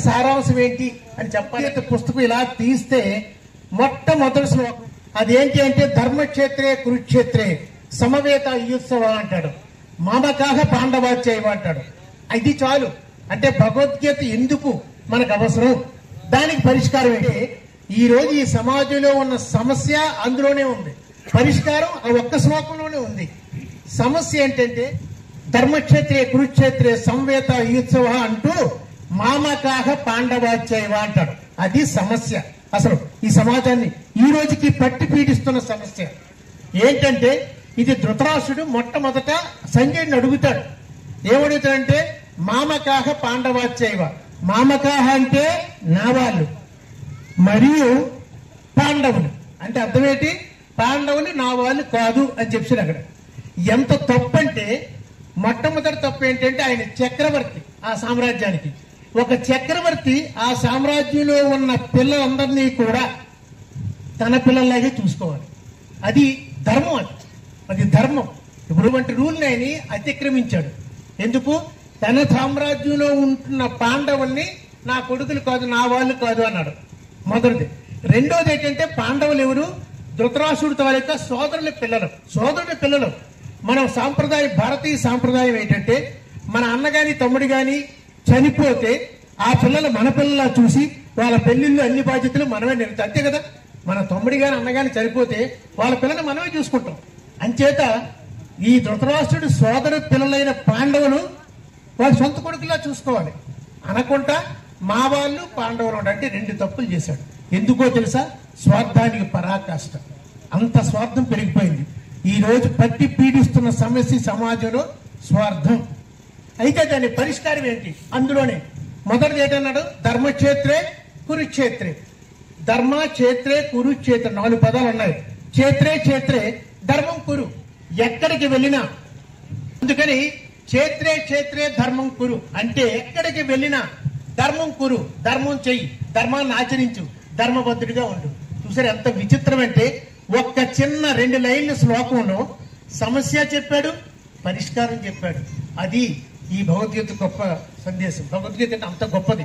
సారాంశం ఏంటి అని చెప్పాలి. పుస్తకం ఇలా తీస్తే మొట్టమొదటి శ్లోకం అదేంటి అంటే ధర్మక్షేత్రే కురుక్షేత్రే సమవేత యుత్సవ అంటాడు, మామకాహ పాండవాచ్యవ అంటాడు. ఇది చాలు. అంటే భగవద్గీత ఎందుకు మనకు అవసరం, దానికి పరిష్కారం ఏంటి? ఈ రోజు ఈ సమాజంలో ఉన్న సమస్య అందులోనే ఉంది, పరిష్కారం ఆ ఒక్క శ్లోకంలోనే ఉంది. సమస్య ఏంటంటే ధర్మక్షేత్రే కురుక్షేత్రే సంవేత యుత్సవ అంటూ మామకాహ పాండవాచ్యవ అంటాడు. అది సమస్య. అసలు ఈ సమాజాన్ని ఈ రోజుకి పట్టి పీడిస్తున్న సమస్య ఏంటంటే ఇది ధృతరాష్ట్రుడు మొట్టమొదట సంజయుడిని అడుగుతాడు. ఏమడుగుతాడంటే మామకాహ పాండవాచ్యవ. మామకాహ అంటే నా వాళ్ళు మరియు పాండవులు అంటే అర్థం ఏంటి? పాండవులు నా వాళ్ళు కాదు అని చెప్పాడు. అక్కడ ఎంత తప్పు అంటే మొట్టమొదటి తప్పు ఏంటంటే ఆయన చక్రవర్తి, ఆ సామ్రాజ్యానికి ఒక చక్రవర్తి ఆ సామ్రాజ్యంలో ఉన్న పిల్లలందరినీ కూడా తన పిల్లల్లాగే చూసుకోవాలి. అది ధర్మం. అది ధర్మం. ఇప్పుడు వంటి రూల్ని ఆయన అతిక్రమించాడు. ఎందుకు? తన సామ్రాజ్యంలో ఉంటున్న పాండవుల్ని నా కొడుకులు కాదు, నా వాళ్ళు కాదు అన్నాడు. మొదటిది. రెండోది ఏంటంటే పాండవులు ఎవరు? ధృతరాష్ట్రుడి తాలూకా సోదరుల పిల్లలు. మన సాంప్రదాయం, భారతీయ సాంప్రదాయం ఏంటంటే మన అన్న గాని తమ్ముడు గాని చనిపోతే ఆ పిల్లలు మన పిల్లలా చూసి వాళ్ళ పెళ్లిళ్ళు అన్ని బాధ్యతలు మనమే నిర్ణయిస్తాం. అంతే కదా? మన తమ్ముడి గాని అన్నగాని చనిపోతే వాళ్ళ పిల్లలు మనమే చూసుకుంటాం. అంచేత ఈ ధృతరాష్ట్రుడు సోదరు పిల్లలైన పాండవులు వాళ్ళ సొంత కొడుకులా చూసుకోవాలి అనకుండా మా వాళ్ళు పాండవులు అంటే రెండు తప్పులు చేశాడు. ఎందుకో తెలుసా? స్వార్థానికి పరాకాష్ట. అంత స్వార్థం పెరిగిపోయింది. ఈ రోజు పట్టి పీడిస్తున్న సమస్య సమాజంలో స్వార్థం. అయితే దాని పరిష్కారం ఏంటి? అందులోనే మొదటిది ఏంటన్నాడు? ధర్మక్షేత్రే కురుక్షేత్రే. ధర్మ క్షేత్రే కురుక్షేత్ర 4 పదాలు ఉన్నాయి. క్షేత్రే ధర్మం కురు. ఎక్కడికి వెళ్ళినా, అందుకని క్షేత్రే ధర్మం కురు అంటే ఎక్కడికి వెళ్ళినా ధర్మం కురు, ధర్మం చెయ్యి, ధర్మాన్ని ఆచరించు, ధర్మబద్ధుడిగా ఉండు. చూసారు ఎంత విచిత్రం అంటే ఒక్క చిన్న 2 లైన్ల శ్లోకంలో సమస్య చెప్పాడు, పరిష్కారం చెప్పాడు. అది ఈ భగవద్గీత గొప్ప సందేశం. భగవద్గీత అంత గొప్పది.